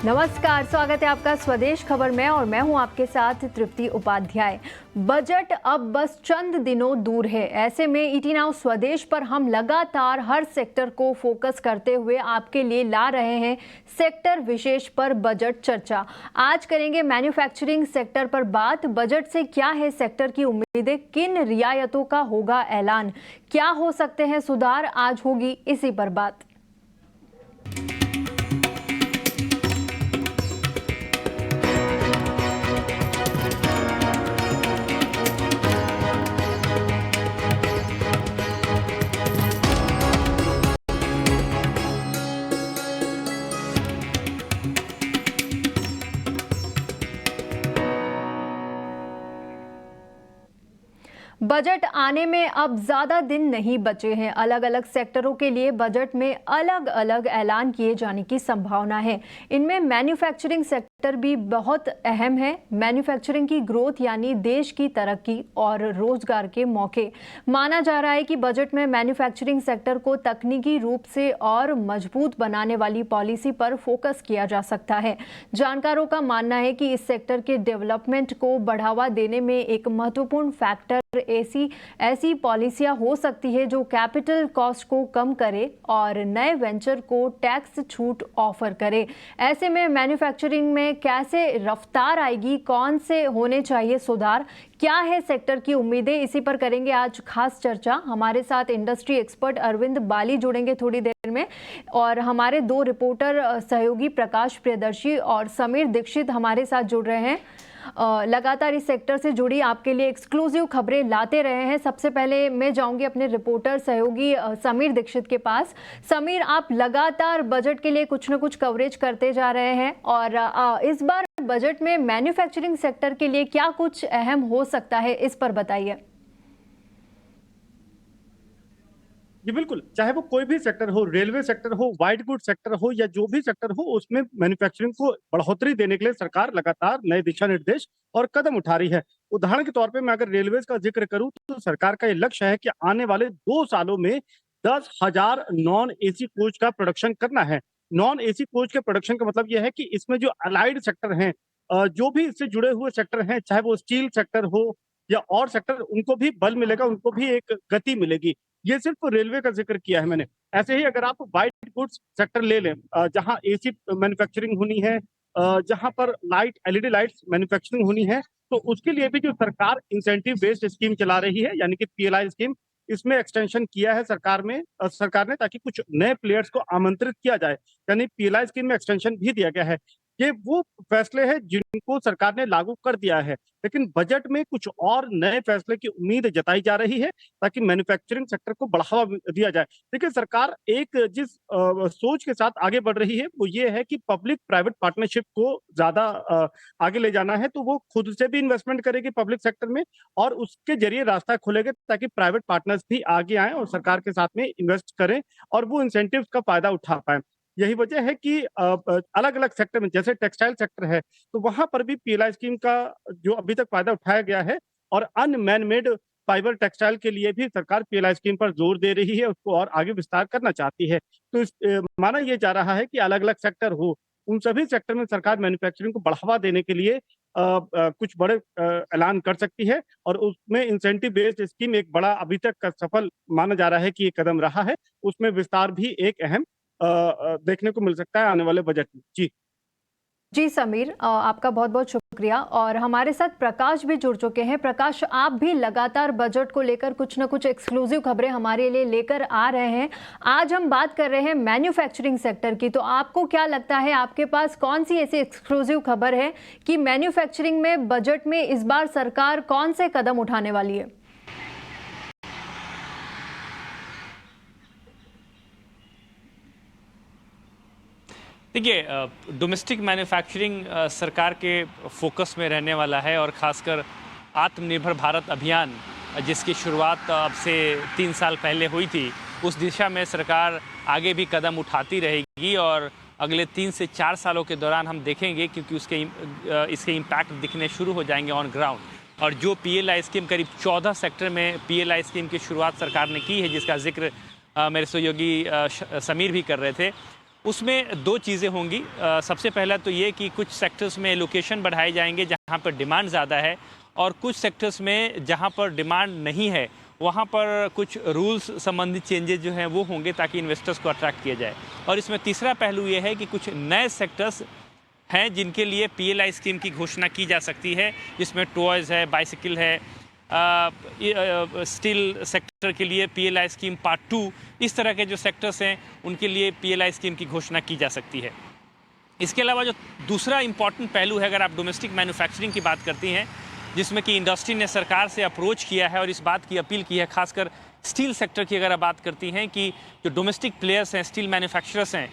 नमस्कार, स्वागत है आपका स्वदेश खबर में और मैं हूं आपके साथ तृप्ति उपाध्याय। बजट अब बस चंद दिनों दूर है। ऐसे में ईटी नाउ स्वदेश पर हम लगातार हर सेक्टर को फोकस करते हुए आपके लिए ला रहे हैं सेक्टर विशेष पर बजट चर्चा। आज करेंगे मैन्युफैक्चरिंग सेक्टर पर बात। बजट से क्या है सेक्टर की उम्मीदें, किन रियायतों का होगा ऐलान, क्या हो सकते हैं सुधार, आज होगी इसी पर बात। बजट आने में अब ज़्यादा दिन नहीं बचे हैं। अलग अलग सेक्टरों के लिए बजट में अलग अलग ऐलान किए जाने की संभावना है। इनमें मैन्युफैक्चरिंग सेक्टर भी बहुत अहम है। मैन्युफैक्चरिंग की ग्रोथ यानी देश की तरक्की और रोजगार के मौके। माना जा रहा है कि बजट में मैन्युफैक्चरिंग सेक्टर को तकनीकी रूप से और मजबूत बनाने वाली पॉलिसी पर फोकस किया जा सकता है। जानकारों का मानना है कि इस सेक्टर के डेवलपमेंट को बढ़ावा देने में एक महत्वपूर्ण फैक्टर ऐसी पॉलिसियां हो सकती है जो कैपिटल कॉस्ट को कम करे और नए वेंचर को टैक्स छूट ऑफर करे। ऐसे में मैन्युफैक्चरिंग में कैसे रफ्तार आएगी, कौन से होने चाहिए सुधार, क्या है सेक्टर की उम्मीदें, इसी पर करेंगे आज खास चर्चा। हमारे साथ इंडस्ट्री एक्सपर्ट अरविंद बाली जुड़ेंगे थोड़ी देर में और हमारे दो रिपोर्टर सहयोगी प्रकाश प्रियदर्शी और समीर दीक्षित हमारे साथ जुड़ रहे हैं। लगातार इस सेक्टर से जुड़ी आपके लिए एक्सक्लूसिव खबरें लाते रहे हैं। सबसे पहले मैं जाऊंगी अपने रिपोर्टर सहयोगी समीर दीक्षित के पास। समीर, आप लगातार बजट के लिए कुछ न कुछ कवरेज करते जा रहे हैं और इस बार बजट में मैन्युफैक्चरिंग सेक्टर के लिए क्या कुछ अहम हो सकता है, इस पर बताइए। जी बिल्कुल, चाहे वो कोई भी सेक्टर हो, रेलवे सेक्टर हो, व्हाइट गुड सेक्टर हो या जो भी सेक्टर हो, उसमें मैन्युफैक्चरिंग को बढ़ोतरी देने के लिए सरकार लगातार नए दिशा निर्देश और कदम उठा रही है। उदाहरण के तौर पे मैं अगर रेलवेज का जिक्र करूं तो सरकार का ये लक्ष्य है कि आने वाले 2 सालों में 10,000 नॉन एसी कोच का प्रोडक्शन करना है। नॉन एसी कोच के प्रोडक्शन का मतलब ये है कि इसमें जो अलाइड सेक्टर हैं, जो भी इससे जुड़े हुए सेक्टर हैं, चाहे वो स्टील सेक्टर हो या और सेक्टर, उनको भी बल मिलेगा, उनको भी एक गति मिलेगी। ये सिर्फ रेलवे का जिक्र किया है मैंने। ऐसे ही अगर आप व्हाइट गुड्स सेक्टर ले लें, जहां एसी मैन्युफैक्चरिंग होनी है, जहां पर लाइट एलईडी लाइट्स मैन्युफैक्चरिंग होनी है, तो उसके लिए भी जो सरकार इंसेंटिव बेस्ड स्कीम चला रही है, यानी कि पीएलआई स्कीम, इसमें एक्सटेंशन किया है सरकार ने, ताकि कुछ नए प्लेयर्स को आमंत्रित किया जाए। यानी पीएलआई स्कीम में एक्सटेंशन भी दिया गया है। ये वो फैसले हैं जिनको सरकार ने लागू कर दिया है, लेकिन बजट में कुछ और नए फैसले की उम्मीद जताई जा रही है ताकि मैन्युफैक्चरिंग सेक्टर को बढ़ावा दिया जाए। देखिए, सरकार एक जिस सोच के साथ आगे बढ़ रही है वो ये है कि पब्लिक प्राइवेट पार्टनरशिप को ज्यादा आगे ले जाना है, तो वो खुद से भी इन्वेस्टमेंट करेगी पब्लिक सेक्टर में और उसके जरिए रास्ता खोलेगा ताकि प्राइवेट पार्टनर्स भी आगे आए और सरकार के साथ में इन्वेस्ट करें और वो इंसेंटिव्स का फायदा उठा पाए। यही वजह है कि अलग अलग सेक्टर में, जैसे टेक्सटाइल सेक्टर है, तो वहां पर भी पीएलआई स्कीम का जो अभी तक फायदा उठाया गया है और अनमैन मेड फाइबर टेक्सटाइल के लिए भी सरकार पीएलआई स्कीम पर जोर दे रही है, उसको और आगे विस्तार करना चाहती है। तो माना यह जा रहा है कि अलग अलग सेक्टर हो, उन सभी सेक्टर में सरकार मैन्युफैक्चरिंग को बढ़ावा देने के लिए कुछ बड़े ऐलान कर सकती है और उसमें इंसेंटिव बेस्ड स्कीम एक बड़ा अभी तक का सफल माना जा रहा है कि ये कदम रहा है। उसमें विस्तार भी एक अहम देखने को मिल सकता है आने वाले बजट में। जी जी समीर, आपका बहुत बहुत शुक्रिया। और हमारे साथ प्रकाश भी जुड़ चुके हैं। प्रकाश, आप भी लगातार बजट को लेकर कुछ न कुछ एक्सक्लूसिव खबरें हमारे लिए लेकर आ रहे हैं। आज हम बात कर रहे हैं मैन्युफैक्चरिंग सेक्टर की, तो आपको क्या लगता है, आपके पास कौन सी ऐसी एक्सक्लूसिव खबर है कि मैन्युफैक्चरिंग में बजट में इस बार सरकार कौन से कदम उठाने वाली है? देखिए, डोमेस्टिक मैन्युफैक्चरिंग सरकार के फोकस में रहने वाला है और ख़ासकर आत्मनिर्भर भारत अभियान जिसकी शुरुआत अब से 3 साल पहले हुई थी, उस दिशा में सरकार आगे भी कदम उठाती रहेगी और अगले 3 से 4 सालों के दौरान हम देखेंगे, क्योंकि इसके इम्पैक्ट दिखने शुरू हो जाएंगे ऑन ग्राउंड। और जो पीएलआई स्कीम करीब 14 सेक्टर में पीएलआई स्कीम की शुरुआत सरकार ने की है, जिसका जिक्र मेरे सहयोगी समीर भी कर रहे थे, उसमें दो चीज़ें होंगी। सबसे पहला तो ये कि कुछ सेक्टर्स में लोकेशन बढ़ाए जाएंगे जहाँ पर डिमांड ज़्यादा है, और कुछ सेक्टर्स में जहाँ पर डिमांड नहीं है वहाँ पर कुछ रूल्स संबंधित चेंजेस जो हैं वो होंगे ताकि इन्वेस्टर्स को अट्रैक्ट किया जाए। और इसमें तीसरा पहलू ये है कि कुछ नए सेक्टर्स हैं जिनके लिए PLI स्कीम की घोषणा की जा सकती है, जिसमें टॉयज़ है, बाइसिकल है, स्टील सेक्टर के लिए PLI स्कीम पार्ट 2, इस तरह के जो सेक्टर्स हैं उनके लिए PLI स्कीम की घोषणा की जा सकती है। इसके अलावा जो दूसरा इम्पॉर्टेंट पहलू है, अगर आप डोमेस्टिक मैन्युफैक्चरिंग की बात करती हैं, जिसमें कि इंडस्ट्री ने सरकार से अप्रोच किया है और इस बात की अपील की है, खासकर स्टील सेक्टर की अगर आप बात करती हैं, कि जो डोमेस्टिक प्लेयर्स हैं, स्टील मैन्युफैक्चरर्स हैं,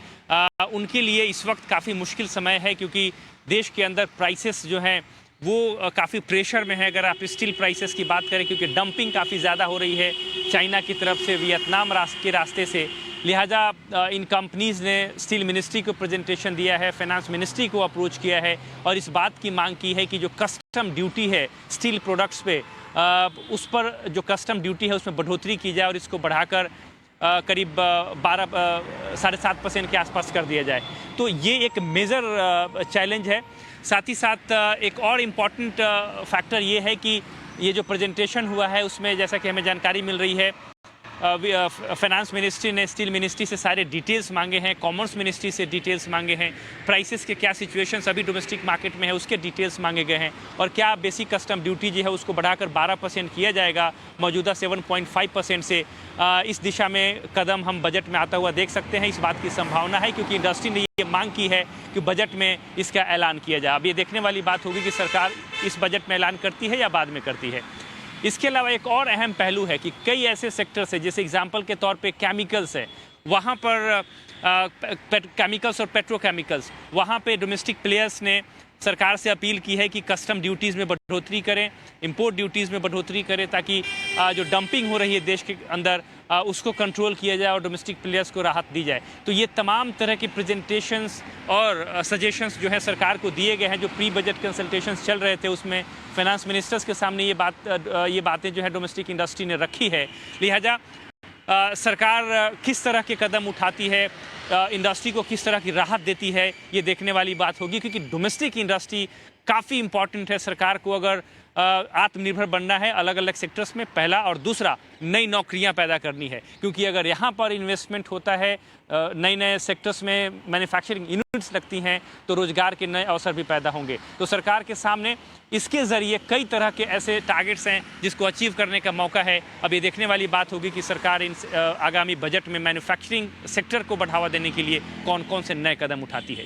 उनके लिए इस वक्त काफ़ी मुश्किल समय है, क्योंकि देश के अंदर प्राइसेस जो हैं वो काफ़ी प्रेशर में है। अगर आप स्टील प्राइसेस की बात करें, क्योंकि डंपिंग काफ़ी ज़्यादा हो रही है चाइना की तरफ से, वियतनाम के रास्ते से, लिहाजा इन कंपनीज़ ने स्टील मिनिस्ट्री को प्रेजेंटेशन दिया है, फाइनेंस मिनिस्ट्री को अप्रोच किया है और इस बात की मांग की है कि जो कस्टम ड्यूटी है स्टील प्रोडक्ट्स पे, उस पर जो कस्टम ड्यूटी है उसमें बढ़ोतरी की जाए और इसको बढ़ाकर करीब 7.5% के आसपास कर दिया जाए। तो ये एक मेजर चैलेंज है। साथ ही साथ एक और इम्पॉर्टेंट फैक्टर ये है कि ये जो प्रेजेंटेशन हुआ है उसमें, जैसा कि हमें जानकारी मिल रही है, फाइनेंस मिनिस्ट्री ने स्टील मिनिस्ट्री से सारे डिटेल्स मांगे हैं, कॉमर्स मिनिस्ट्री से डिटेल्स मांगे हैं, प्राइसेस के क्या सिचुएशंस अभी डोमेस्टिक मार्केट में है उसके डिटेल्स मांगे गए हैं, और क्या बेसिक कस्टम ड्यूटी जो है उसको बढ़ाकर 12% किया जाएगा मौजूदा 7.5% से। इस दिशा में कदम हम बजट में आता हुआ देख सकते हैं। इस बात की संभावना है क्योंकि इंडस्ट्री ने ये मांग की है कि बजट में इसका ऐलान किया जाए। अब ये देखने वाली बात होगी कि सरकार इस बजट में ऐलान करती है या बाद में करती है। इसके अलावा एक और अहम पहलू है कि कई ऐसे सेक्टर्स हैं, जैसे एग्जांपल के तौर पे केमिकल्स है, वहाँ पर केमिकल्स और पेट्रोकेमिकल्स, वहाँ पे डोमेस्टिक प्लेयर्स ने सरकार से अपील की है कि कस्टम ड्यूटीज़ में बढ़ोतरी करें, इंपोर्ट ड्यूटीज़ में बढ़ोतरी करें, ताकि जो डंपिंग हो रही है देश के अंदर उसको कंट्रोल किया जाए और डोमेस्टिक प्लेयर्स को राहत दी जाए। तो ये तमाम तरह की प्रेजेंटेशंस और सजेशंस जो है सरकार को दिए गए हैं। जो प्री बजट कंसल्टेशंस चल रहे थे उसमें फाइनेंस मिनिस्टर्स के सामने ये बातें जो है डोमेस्टिक इंडस्ट्री ने रखी है। लिहाजा सरकार किस तरह के कदम उठाती है, इंडस्ट्री को किस तरह की राहत देती है, ये देखने वाली बात होगी, क्योंकि डोमेस्टिक इंडस्ट्री काफ़ी इंपॉर्टेंट है सरकार को अगर आत्मनिर्भर बनना है अलग अलग सेक्टर्स में, पहला, और दूसरा नई नौकरियां पैदा करनी है, क्योंकि अगर यहाँ पर इन्वेस्टमेंट होता है, नए नए सेक्टर्स में मैन्युफैक्चरिंग यूनिट्स लगती हैं, तो रोजगार के नए अवसर भी पैदा होंगे। तो सरकार के सामने इसके ज़रिए कई तरह के ऐसे टारगेट्स हैं जिसको अचीव करने का मौका है। अब ये देखने वाली बात होगी कि सरकार इन आगामी बजट में मैन्युफैक्चरिंग सेक्टर को बढ़ावा देने के लिए कौन कौन से नए कदम उठाती है।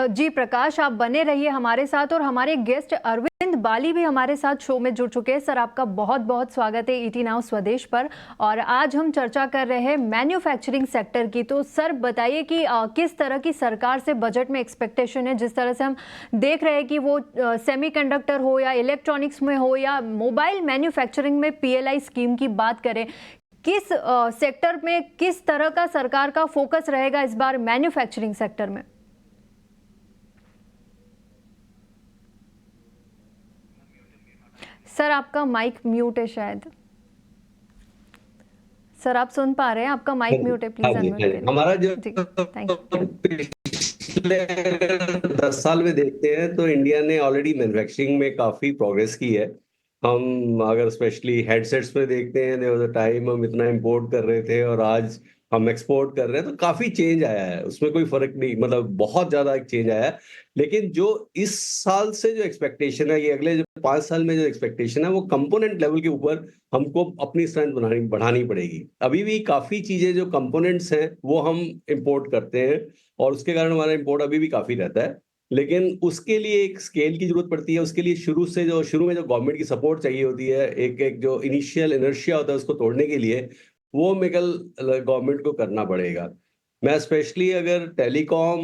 जी प्रकाश, आप बने रहिए हमारे साथ, और हमारे गेस्ट अरविंद बाली भी हमारे साथ शो में जुड़ चुके हैं। सर, आपका बहुत बहुत स्वागत है ET नाउ स्वदेश पर। और आज हम चर्चा कर रहे हैं मैन्युफैक्चरिंग सेक्टर की। तो सर बताइए कि किस तरह की सरकार से बजट में एक्सपेक्टेशन है, जिस तरह से हम देख रहे हैं कि वो सेमीकंडक्टर हो या इलेक्ट्रॉनिक्स में हो या मोबाइल मैन्युफैक्चरिंग में PLI स्कीम की बात करें, किस सेक्टर में किस तरह का सरकार का फोकस रहेगा इस बार मैन्युफैक्चरिंग सेक्टर में? सर, आपका माइक म्यूट है शायद। सर, आप सुन पा रहे हैं? आपका माइक म्यूट है, प्लीज अनम्यूट करिए। हमारा जो पिछले 10 साल में देखते हैं तो इंडिया ने ऑलरेडी मैन्युफैक्चरिंग में काफी प्रोग्रेस की है। हम अगर स्पेशली हेडसेट्स पे देखते हैं, देयर वाज अ टाइम हम इतना इंपोर्ट कर रहे थे और आज हम एक्सपोर्ट कर रहे हैं, तो काफी चेंज आया है, उसमें कोई फर्क नहीं, मतलब बहुत ज्यादा एक चेंज आया है। लेकिन जो इस साल से जो एक्सपेक्टेशन है, ये अगले जो 5 साल में जो एक्सपेक्टेशन है, वो कंपोनेंट लेवल के ऊपर हमको अपनी स्ट्रेंथ बढ़ानी पड़ेगी। अभी भी काफी चीजें जो कंपोनेंट्स हैं वो हम इंपोर्ट करते हैं और उसके कारण हमारा इंपोर्ट अभी भी काफी रहता है, लेकिन उसके लिए एक स्केल की जरूरत पड़ती है। उसके लिए शुरू में जो गवर्नमेंट की सपोर्ट चाहिए होती है, एक जो इनिशियल इनर्शिया होता है उसको तोड़ने के लिए, वो मेकल गवर्नमेंट को करना पड़ेगा। मैं स्पेशली अगर टेलीकॉम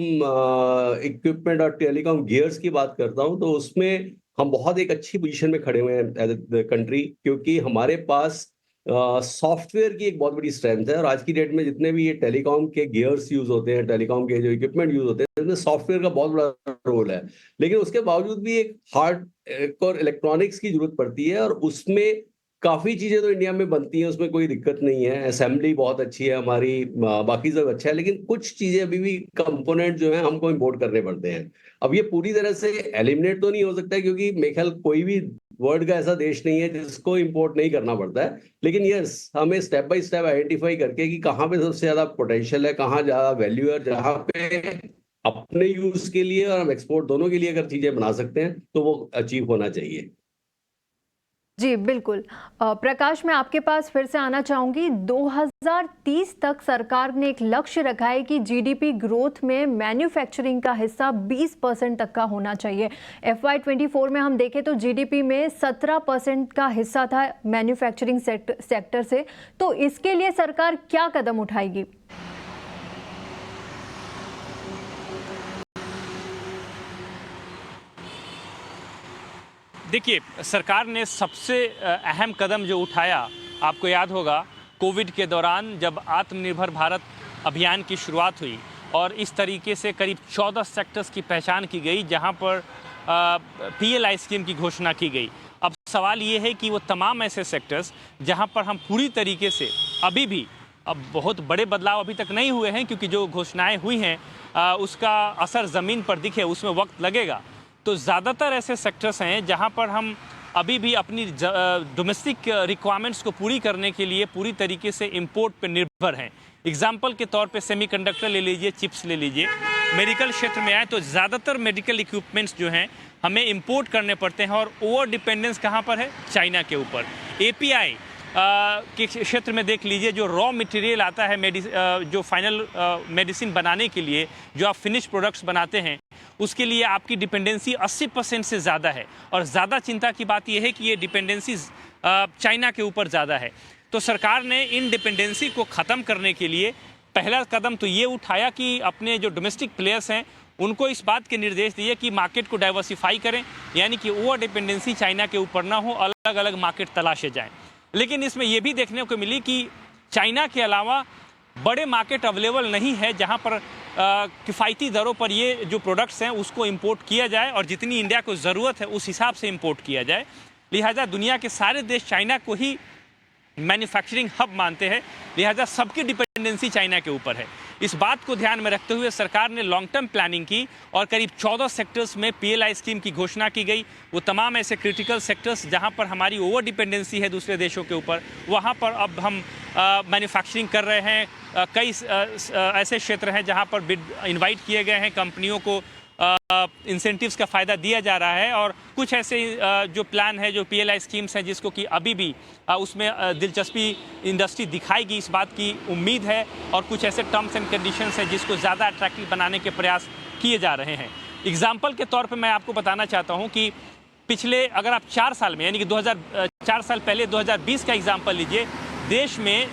इक्विपमेंट और टेलीकॉम गियर्स की बात करता हूं, तो उसमें हम बहुत एक अच्छी पोजीशन में खड़े हुए हैं एज ए कंट्री, क्योंकि हमारे पास सॉफ्टवेयर की एक बहुत बड़ी स्ट्रेंथ है। और आज की डेट में जितने भी ये टेलीकॉम के गियर्स यूज होते हैं, टेलीकॉम के जो इक्विपमेंट यूज होते हैं, उसमें सॉफ्टवेयर का बहुत बड़ा रोल है। लेकिन उसके बावजूद भी एक हार्ड और इलेक्ट्रॉनिक्स की जरूरत पड़ती है, और उसमें काफी चीजें तो इंडिया में बनती हैं, उसमें कोई दिक्कत नहीं है, असेंबली बहुत अच्छी है हमारी, बाकी सब अच्छा है, लेकिन कुछ चीजें अभी भी कंपोनेंट जो है हमको इंपोर्ट करने पड़ते हैं। अब ये पूरी तरह से एलिमिनेट तो नहीं हो सकता है, क्योंकि मेरे ख्याल कोई भी वर्ल्ड का ऐसा देश नहीं है जिसको इंपोर्ट नहीं करना पड़ता है, लेकिन यस, हमें स्टेप बाय स्टेप आइडेंटिफाई करके कि कहाँ पे सबसे ज्यादा पोटेंशियल है, कहाँ ज्यादा वैल्यू है, जहाँ पे अपने यूज के लिए और हम एक्सपोर्ट दोनों के लिए अगर चीजें बना सकते हैं तो वो अचीव होना चाहिए। जी बिल्कुल। प्रकाश, मैं आपके पास फिर से आना चाहूंगी। 2030 तक सरकार ने एक लक्ष्य रखा है कि जीडीपी ग्रोथ में मैन्युफैक्चरिंग का हिस्सा 20% तक का होना चाहिए। FY24 में हम देखें तो जीडीपी में 17% का हिस्सा था मैन्युफैक्चरिंग सेक्टर से। तो इसके लिए सरकार क्या कदम उठाएगी? देखिए, सरकार ने सबसे अहम कदम जो उठाया, आपको याद होगा कोविड के दौरान जब आत्मनिर्भर भारत अभियान की शुरुआत हुई और इस तरीके से करीब 14 सेक्टर्स की पहचान की गई जहां पर PLI स्कीम की घोषणा की गई। अब सवाल ये है कि वो तमाम ऐसे सेक्टर्स जहां पर हम पूरी तरीके से अभी भी, अब बहुत बड़े बदलाव अभी तक नहीं हुए हैं क्योंकि जो घोषणाएं हुई हैं उसका असर ज़मीन पर दिखे उसमें वक्त लगेगा। तो ज़्यादातर ऐसे सेक्टर्स हैं जहां पर हम अभी भी अपनी डोमेस्टिक रिक्वायरमेंट्स को पूरी करने के लिए पूरी तरीके से इंपोर्ट पर निर्भर हैं। एग्जाम्पल के तौर पे सेमीकंडक्टर ले लीजिए, चिप्स ले लीजिए। मेडिकल क्षेत्र में आए तो ज़्यादातर मेडिकल इक्विपमेंट्स जो हैं हमें इंपोर्ट करने पड़ते हैं और ओवर डिपेंडेंस कहाँ पर है? चाइना के ऊपर। API के क्षेत्र में देख लीजिए, जो रॉ मटेरियल आता है जो फाइनल मेडिसिन बनाने के लिए जो आप फिनिश प्रोडक्ट्स बनाते हैं उसके लिए आपकी डिपेंडेंसी 80% से ज़्यादा है। और ज़्यादा चिंता की बात यह है कि ये डिपेंडेंसी चाइना के ऊपर ज़्यादा है। तो सरकार ने इन डिपेंडेंसी को ख़त्म करने के लिए पहला कदम तो ये उठाया कि अपने जो डोमेस्टिक प्लेयर्स हैं उनको इस बात के निर्देश दिए कि मार्केट को डाइवर्सिफाई करें, यानी कि ओवर डिपेंडेंसी चाइना के ऊपर ना हो, अलग अलग मार्केट तलाशे जाएँ। लेकिन इसमें यह भी देखने को मिली कि चाइना के अलावा बड़े मार्केट अवेलेबल नहीं है जहां पर किफ़ायती दरों पर ये जो प्रोडक्ट्स हैं उसको इंपोर्ट किया जाए और जितनी इंडिया को ज़रूरत है उस हिसाब से इंपोर्ट किया जाए। लिहाजा दुनिया के सारे देश चाइना को ही मैन्युफैक्चरिंग हब मानते हैं, लिहाजा सबकी डिपेंडेंसी चाइना के ऊपर है। इस बात को ध्यान में रखते हुए सरकार ने लॉन्ग टर्म प्लानिंग की और करीब 14 सेक्टर्स में PLI स्कीम की घोषणा की गई। वो तमाम ऐसे क्रिटिकल सेक्टर्स जहां पर हमारी ओवर डिपेंडेंसी है दूसरे देशों के ऊपर, वहां पर अब हम मैन्युफैक्चरिंग कर रहे हैं। कई ऐसे क्षेत्र हैं जहां पर बिड इनवाइट किए गए हैं, कंपनियों को इंसेंटिव्स का फ़ायदा दिया जा रहा है। और कुछ ऐसे जो प्लान है, जो PLI स्कीम्स हैं जिसको कि अभी भी उसमें दिलचस्पी इंडस्ट्री दिखाएगी, इस बात की उम्मीद है। और कुछ ऐसे टर्म्स एंड कंडीशंस हैं जिसको ज़्यादा अट्रैक्टिव बनाने के प्रयास किए जा रहे हैं। एग्जाम्पल के तौर पर मैं आपको बताना चाहता हूँ कि पिछले अगर आप 4 साल में, यानी कि 4 साल पहले 2020 का एग्जाम्पल लीजिए, देश में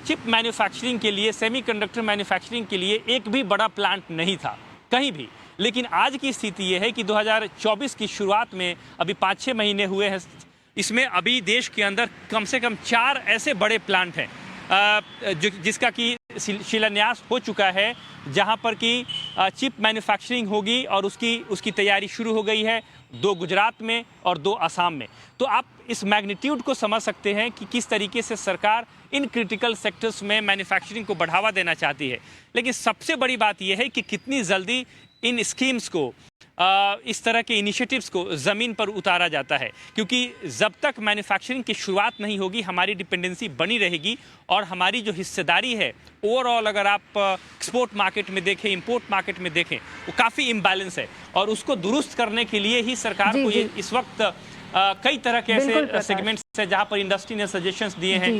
चिप मैन्युफैक्चरिंग के लिए, सेमीकंडक्टर मैन्युफैक्चरिंग के लिए एक भी बड़ा प्लांट नहीं था कहीं भी। लेकिन आज की स्थिति ये है कि 2024 की शुरुआत में अभी 5-6 महीने हुए हैं, इसमें अभी देश के अंदर कम से कम 4 ऐसे बड़े प्लांट हैं जिसका कि शिलान्यास हो चुका है, जहां पर कि चिप मैन्युफैक्चरिंग होगी और उसकी तैयारी शुरू हो गई है। 2 गुजरात में और 2 असम में। तो आप इस मैग्नीट्यूड को समझ सकते हैं कि किस तरीके से सरकार इन क्रिटिकल सेक्टर्स में मैन्युफैक्चरिंग को बढ़ावा देना चाहती है। लेकिन सबसे बड़ी बात यह है कि कितनी जल्दी इन स्कीम्स को, इस तरह के इनिशिएटिव्स को ज़मीन पर उतारा जाता है, क्योंकि जब तक मैन्युफैक्चरिंग की शुरुआत नहीं होगी हमारी डिपेंडेंसी बनी रहेगी और हमारी जो हिस्सेदारी है ओवरऑल, अगर आप एक्सपोर्ट मार्केट में देखें, इंपोर्ट मार्केट में देखें, वो काफ़ी इम्बैलेंस है। और उसको दुरुस्त करने के लिए ही सरकार को ये इस वक्त कई तरह के ऐसे सेगमेंट्स हैं जहां पर इंडस्ट्री ने सजेशंस दिए हैं,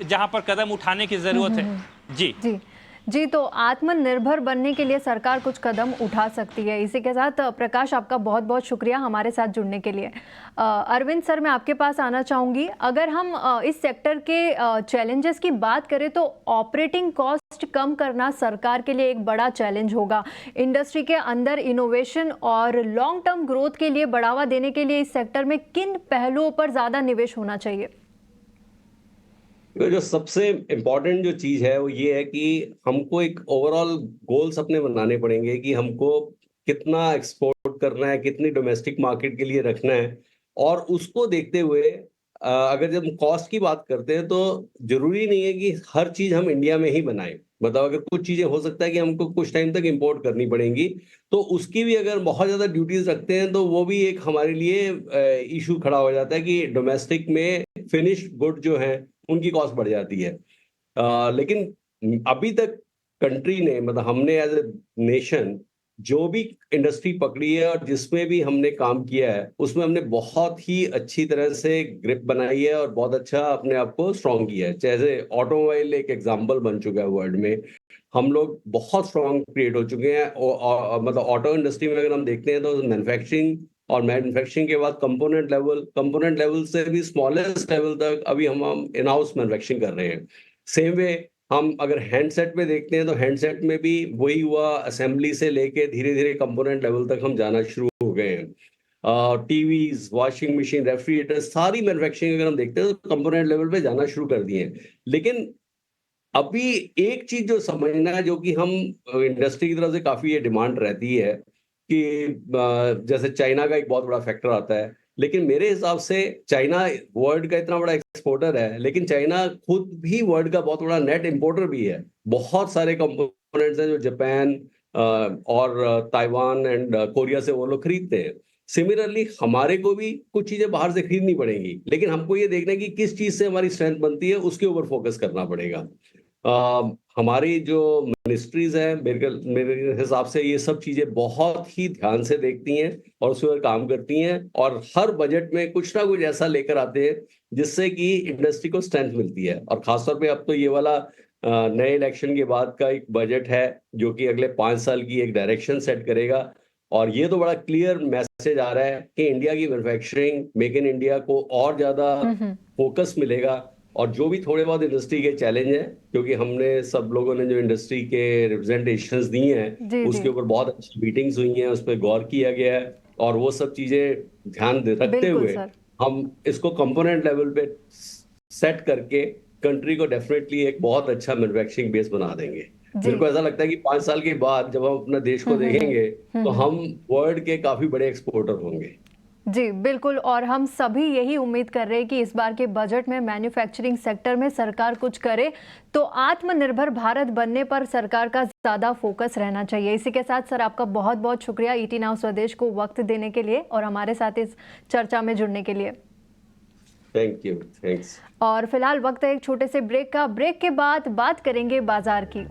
जहां पर कदम उठाने की ज़रूरत है। जी, तो आत्मनिर्भर बनने के लिए सरकार कुछ कदम उठा सकती है। इसी के साथ प्रकाश, आपका बहुत बहुत शुक्रिया हमारे साथ जुड़ने के लिए। अरविंद सर, मैं आपके पास आना चाहूँगी। अगर हम इस सेक्टर के चैलेंजेस की बात करें तो ऑपरेटिंग कॉस्ट कम करना सरकार के लिए एक बड़ा चैलेंज होगा। इंडस्ट्री के अंदर इनोवेशन और लॉन्ग टर्म ग्रोथ के लिए बढ़ावा देने के लिए इस सेक्टर में किन पहलुओं पर ज़्यादा निवेश होना चाहिए? जो सबसे इम्पोर्टेंट जो चीज है वो ये है कि हमको एक ओवरऑल गोल्स अपने बनाने पड़ेंगे कि हमको कितना एक्सपोर्ट करना है, कितनी डोमेस्टिक मार्केट के लिए रखना है, और उसको देखते हुए अगर जब कॉस्ट की बात करते हैं तो जरूरी नहीं है कि हर चीज हम इंडिया में ही बनाएं। मतलब अगर कुछ चीजें हो सकता है कि हमको कुछ टाइम तक इंपोर्ट करनी पड़ेंगी, तो उसकी भी अगर बहुत ज्यादा ड्यूटीज रखते हैं तो वो भी एक हमारे लिए इशू खड़ा हो जाता है कि डोमेस्टिक में फिनिश गुड जो है उनकी कॉस्ट बढ़ जाती है। लेकिन अभी तक कंट्री ने, मतलब हमने एज ए नेशन जो भी इंडस्ट्री पकड़ी है और जिसमें भी हमने काम किया है उसमें हमने बहुत ही अच्छी तरह से ग्रिप बनाई है और बहुत अच्छा अपने आप को स्ट्रॉन्ग किया है। जैसे ऑटोमोबाइल एक एग्जांपल बन चुका है वर्ल्ड में, हम लोग बहुत स्ट्रॉन्ग क्रिएट हो चुके हैं। मतलब ऑटो इंडस्ट्री में अगर हम देखते हैं तो मैन्युफैक्चरिंग और मैन्युफैक्चरिंग के बाद कंपोनेंट लेवल से भी स्मॉलेस्ट लेवल तक अभी हम इन हाउस मैन्युफैक्चरिंग कर रहे हैं। सेम वे हम अगर हैंडसेट में देखते हैं तो हैंडसेट में भी वही हुआ, असेंबली से लेके धीरे धीरे कंपोनेंट लेवल तक हम जाना शुरू हो गए हैं। टीवीज, वॉशिंग मशीन, रेफ्रिजरेटर, सारी मैन्युफैक्चरिंग अगर हम देखते हैं तो कंपोनेंट लेवल पे जाना शुरू कर दिए हैं। लेकिन अभी एक चीज जो समझना है, जो कि हम इंडस्ट्री की तरफ से काफी ये डिमांड रहती है कि जैसे चाइना का एक बहुत बड़ा फैक्टर आता है, लेकिन मेरे हिसाब से चाइना वर्ल्ड का इतना बड़ा एक्सपोर्टर है, लेकिन चाइना खुद भी वर्ल्ड का बहुत बड़ा नेट इंपोर्टर भी है। बहुत सारे कंपोनेंट्स हैं जो जापान और ताइवान एंड कोरिया से वो लोग खरीदते हैं। सिमिलरली हमारे को भी कुछ चीजें बाहर से खरीदनी पड़ेंगी, लेकिन हमको ये देखना है कि किस चीज से हमारी स्ट्रेंथ बनती है, उसके ऊपर फोकस करना पड़ेगा। हमारी जो मिनिस्ट्रीज हैं मेरे हिसाब से ये सब चीजें बहुत ही ध्यान से देखती हैं और उस पर काम करती हैं, और हर बजट में कुछ ना कुछ ऐसा लेकर आते हैं जिससे कि इंडस्ट्री को स्ट्रेंथ मिलती है। और खासतौर पे अब तो ये वाला नए इलेक्शन के बाद का एक बजट है जो कि अगले 5 साल की एक डायरेक्शन सेट करेगा, और ये तो बड़ा क्लियर मैसेज आ रहा है कि इंडिया की मैन्युफैक्चरिंग, मेक इन इंडिया को और ज्यादा फोकस मिलेगा। और जो भी थोड़े बहुत इंडस्ट्री के चैलेंज हैं, क्योंकि हमने सब लोगों ने जो इंडस्ट्री के रिप्रेजेंटेशंस दिए हैं उसके ऊपर बहुत अच्छी मीटिंग्स हुई हैं, उस पर गौर किया गया है, और वो सब चीजें ध्यान रखते हुए हम इसको कंपोनेंट लेवल पे सेट करके कंट्री को डेफिनेटली एक बहुत अच्छा मैन्युफैक्चरिंग बेस बना देंगे। मेरे को ऐसा लगता है कि 5 साल के बाद जब हम अपना देश को देखेंगे तो हम वर्ल्ड के काफी बड़े एक्सपोर्टर होंगे। जी बिल्कुल, और हम सभी यही उम्मीद कर रहे हैं कि इस बार के बजट में मैन्युफैक्चरिंग सेक्टर में सरकार कुछ करे, तो आत्मनिर्भर भारत बनने पर सरकार का ज़्यादा फोकस रहना चाहिए। इसी के साथ सर आपका बहुत बहुत शुक्रिया ET नाउ स्वदेश को वक्त देने के लिए और हमारे साथ इस चर्चा में जुड़ने के लिए। Thank you, thanks. और फिलहाल वक्त है एक छोटे से ब्रेक का। ब्रेक के बाद बात करेंगे बाजार की।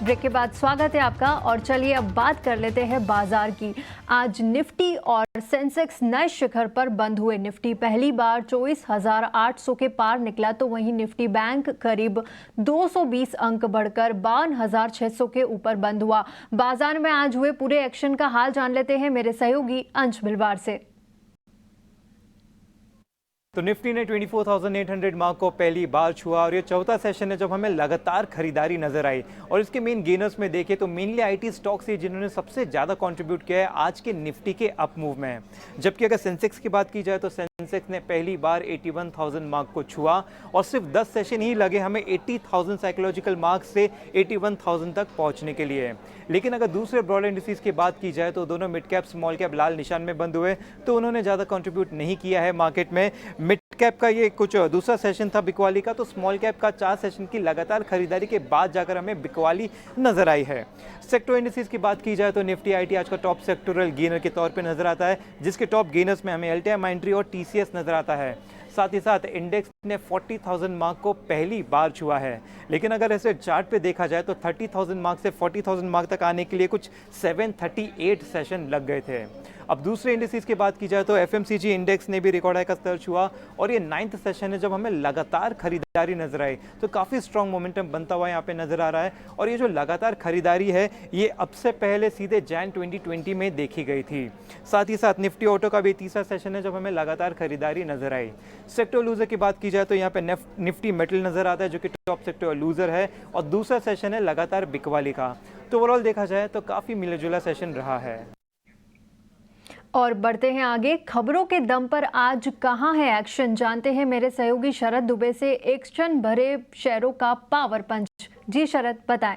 ब्रेक के बाद स्वागत है आपका, और चलिए अब बात कर लेते हैं बाजार की। आज निफ्टी और सेंसेक्स नए शिखर पर बंद हुए। निफ्टी पहली बार 24,800 के पार निकला, तो वहीं निफ्टी बैंक करीब 220 अंक बढ़कर 52,600 के ऊपर बंद हुआ। बाजार में आज हुए पूरे एक्शन का हाल जान लेते हैं मेरे सहयोगी अंश भिलवार से। तो निफ्टी ने 24,800 मार्क को पहली बार छुआ, और ये चौथा सेशन है जब हमें लगातार खरीदारी नजर आई। और इसके मेन गेनर्स में देखें तो मेनली आईटी स्टॉक्स ही जिन्होंने सबसे ज़्यादा कंट्रीब्यूट किया है आज के निफ्टी के अप मूव में। जबकि अगर सेंसेक्स की बात की जाए तो सेंसेक्स ने पहली बार 81,000 मार्क को छुआ, और सिर्फ 10 सेशन ही लगे हमें 80,000 साइकोलॉजिकल मार्क से 81,000 तक पहुँचने के लिए। लेकिन अगर दूसरे ब्रॉड इंडिसेस की बात की जाए तो दोनों मिड कैप स्मॉल कैप लाल निशान में बंद हुए, तो उन्होंने ज़्यादा कंट्रीब्यूट नहीं किया है मार्केट में। मिड कैप का ये कुछ दूसरा सेशन था बिकवाली का, तो स्मॉल कैप का 4 सेशन की लगातार खरीदारी के बाद जाकर हमें बिकवाली नजर आई है। सेक्टर इंडिसेस की बात की जाए तो निफ्टी आईटी आज का टॉप सेक्टोरल गेनर के तौर पे नजर आता है, जिसके टॉप गेनर्स में हमें एलटीआई, माइंट्री और टीसीएस नजर आता है। साथ ही साथ इंडेक्स ने 40,000 मार्क को पहली बार छुआ है। लेकिन अगर ऐसे चार्ट पे देखा जाए तो 30,000 मार्क से 40,000 मार्क तक आने के लिए कुछ 738 सेशन लग गए थे। अब दूसरे इंडिसेस की बात की जाए तो एफएमसीजी इंडेक्स ने भी रिकॉर्ड हाई का स्तर छुआ, और ये 9th सेशन है जब हमें लगातार खरीदारी नजर आई। तो काफ़ी स्ट्रॉन्ग मोमेंटम बनता हुआ यहाँ पे नजर आ रहा है, और ये जो लगातार खरीदारी है ये अब से पहले सीधे जैन 2020 में देखी गई थी। साथ ही साथ निफ्टी ऑटो का भी तीसरा सेशन है जब हमें लगातार खरीदारी नजर आई। सेक्टर लूजर की बात की जाए तो यहाँ पे निफ्टी मेटल नजर आता है जो कि टॉप सेक्टर लूजर है, और दूसरा सेशन है लगातार बिकवाली का। तो ओवरऑल देखा जाए तो काफी मिला जुला सेशन रहा है। और बढ़ते हैं आगे, खबरों के दम पर आज कहां है एक्शन, जानते हैं मेरे सहयोगी शरद दुबे से एक्शन भरे शेयरों का पावर पंच। जी शरद, बताएं।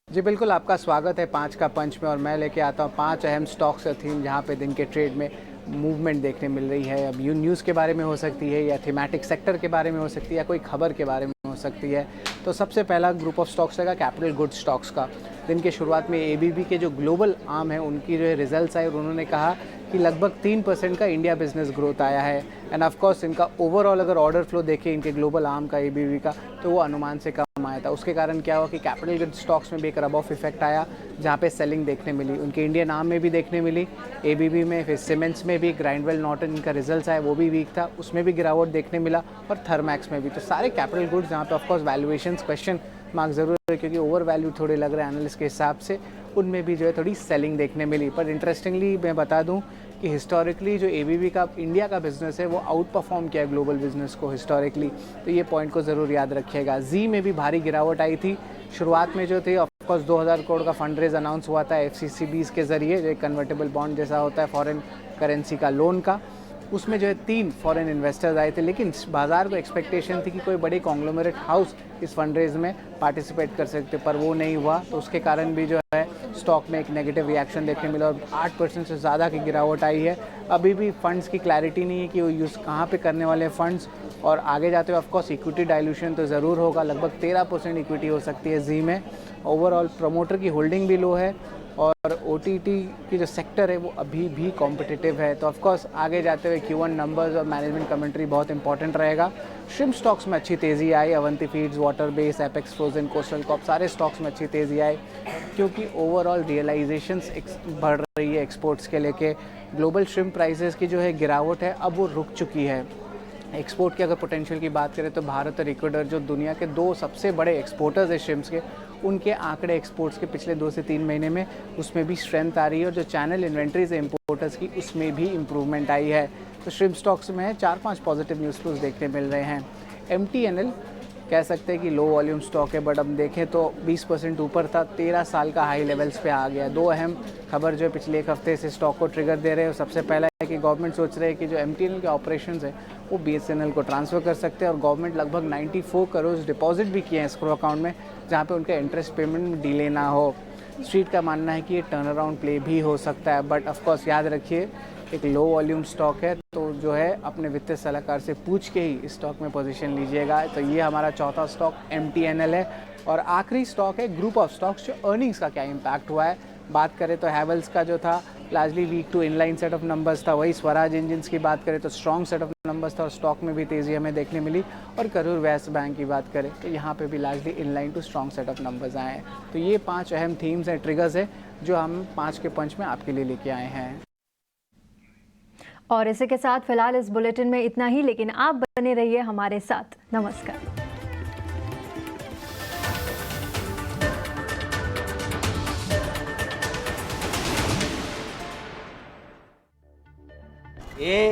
जी बिल्कुल, आपका स्वागत है 5 का पंच में, और मैं लेके आता हूँ 5 अहम स्टॉक्स और थीम जहाँ पे दिन के ट्रेड में मूवमेंट देखने मिल रही है। अब यू न्यूज़ के बारे में हो सकती है, या थीमेटिक सेक्टर के बारे में हो सकती है, या कोई खबर के बारे में हो सकती है। तो सबसे पहला ग्रुप ऑफ स्टॉक्स रहेगा कैपिटल गुड्स स्टॉक्स का। दिन के शुरुआत में एबीबी के जो ग्लोबल आर्म है उनकी जो है रिजल्ट्स आए, और उन्होंने कहा कि लगभग 3% का इंडिया बिजनेस ग्रोथ आया है। एंड ऑफ कोर्स इनका ओवरऑल अगर ऑर्डर फ्लो देखें इनके ग्लोबल आर्म का एबीबी का, तो वो अनुमान से कम आया था। उसके कारण क्या हुआ कि कैपिटल गुड्स स्टॉक्स में भी एक रब ऑफ इफेक्ट आया, जहाँ पे सेलिंग देखने मिली। उनके इंडियन आर्म में भी देखने मिली, एबीबी में, फिर सीमेंट्स में भी, ग्राइंडवेल नॉर्टन इनका रिजल्ट्स आया वो भी वीक था, उसमें भी गिरावट देखने मिला, और थर्मैक्स में भी। तो सारे कैपिटल गुड्स जहाँ पे ऑफकोर्स वैल्यूएशंस क्वेश्चन मार्क जरूर है, क्योंकि ओवर वैल्यू थोड़े लग रहे हैं एनालिस्ट के हिसाब से, उनमें भी जो है थोड़ी सेलिंग देखने मिली। पर इंटरेस्टिंगली मैं बता दूं कि हिस्टोरिकली जो एबीबी का इंडिया का बिजनेस है वो आउट परफॉर्म किया है ग्लोबल बिजनेस को हिस्टोरिकली, तो ये पॉइंट को ज़रूर याद रखिएगा। जी में भी भारी गिरावट आई थी। शुरुआत में जो थी ऑफकोर्स 2000 करोड़ का फंड रेज अनाउंस हुआ था एफसीसीबीज के जरिए, जो एक कन्वर्टेबल बॉन्ड जैसा होता है फॉरेन करेंसी का लोन का। उसमें जो है 3 फॉरेन इन्वेस्टर्स आए थे, लेकिन बाजार को एक्सपेक्टेशन थी कि कोई बड़े कॉन्ग्लोमरेट हाउस इस फंड रेज में पार्टिसिपेट कर सकते, पर वो नहीं हुआ। तो उसके कारण भी जो है स्टॉक में एक नेगेटिव रिएक्शन देखने मिला, और 8% से ज़्यादा की गिरावट आई है। अभी भी फंड्स की क्लैरिटी नहीं है कि वो यूज़ कहाँ पे करने वाले हैं फंड्स, और आगे जाते हुए ऑफकोर्स इक्विटी डाइल्यूशन तो ज़रूर होगा। लगभग 13% इक्विटी हो सकती है जी में। ओवरऑल प्रमोटर की होल्डिंग भी लो है, और ओटीटी की जो सेक्टर है वो अभी भी कॉम्पिटिटिव है। तो ऑफकोर्स आगे जाते हुए Q1 नंबर्स और मैनेजमेंट कमेंट्री बहुत इंपॉर्टेंट रहेगा। श्रिम्प स्टॉक्स में अच्छी तेज़ी आई, Avanti feeds, Waterbase, Apex Frozen, Coastal Corp, सारे स्टॉक्स में अच्छी तेज़ी आई, क्योंकि ओवरऑल रियलाइजेशंस बढ़ रही है एक्सपोर्ट्स के लेके। ग्लोबल श्रिम्प प्राइसेस की जो है गिरावट है अब वो रुक चुकी है। एक्सपोर्ट की अगर पोटेंशियल की बात करें तो भारत और इक्वाडोर जो दुनिया के 2 सबसे बड़े एक्सपोर्टर्स हैं श्रिम्प्स के, उनके आंकड़े एक्सपोर्ट्स के पिछले 2 से 3 महीने में उसमें भी स्ट्रेंथ आ रही है, और जो चैनल इन्वेंट्रीज है इम्पोर्टर्स की उसमें भी इम्प्रूवमेंट आई है। तो श्रिम्प स्टॉक्स में 4-5 पॉजिटिव न्यूज़ फ्लोज देखने मिल रहे हैं। MTNL कह सकते हैं कि लो वॉल्यूम स्टॉक है, बट अब देखें तो 20% ऊपर था, 13 साल का हाई लेवल्स पे आ गया। 2 अहम खबर जो पिछले 1 हफ्ते से स्टॉक को ट्रिगर दे रहे हैं। सबसे पहला है कि गवर्नमेंट सोच रहे हैं कि जो MTNL के ऑपरेशंस है वो BSNL को ट्रांसफ़र कर सकते हैं, और गवर्नमेंट लगभग 94 करोड़ डिपॉजिट भी किए हैं एस्क्रो अकाउंट में, जहाँ पे उनका इंटरेस्ट पेमेंट में डिले ना हो। स्ट्रीट का मानना है कि ये टर्न अराउंड प्ले भी हो सकता है, बट ऑफकोर्स याद रखिए एक लो वॉल्यूम स्टॉक है, तो जो है अपने वित्तीय सलाहकार से पूछ के ही इस स्टॉक में पोजीशन लीजिएगा। तो ये हमारा चौथा स्टॉक MTNL है, और आखिरी स्टॉक है ग्रुप ऑफ स्टॉक्स जो अर्निंग्स का क्या इम्पैक्ट हुआ है। बात करें तो हैवेल्स का जो था largely weak to inline set of numbers था, वही स्वराज इंजिन्स की बात करें तो स्ट्रॉन्ग सेट ऑफ नंबर्स था, और स्टॉक में भी तेज़ी हमें देखने मिली। और करूर वैश्य बैंक की बात करें तो यहाँ पे भी largely inline to strong set of numbers आए हैं। तो ये 5 अहम थीम्स हैं, ट्रिगर्स है, जो हम 5 के पंच में आपके लिए लेके आए हैं। और इसी के साथ फिलहाल इस बुलेटिन में इतना ही, लेकिन आप बने रहिए हमारे साथ। नमस्कार। ये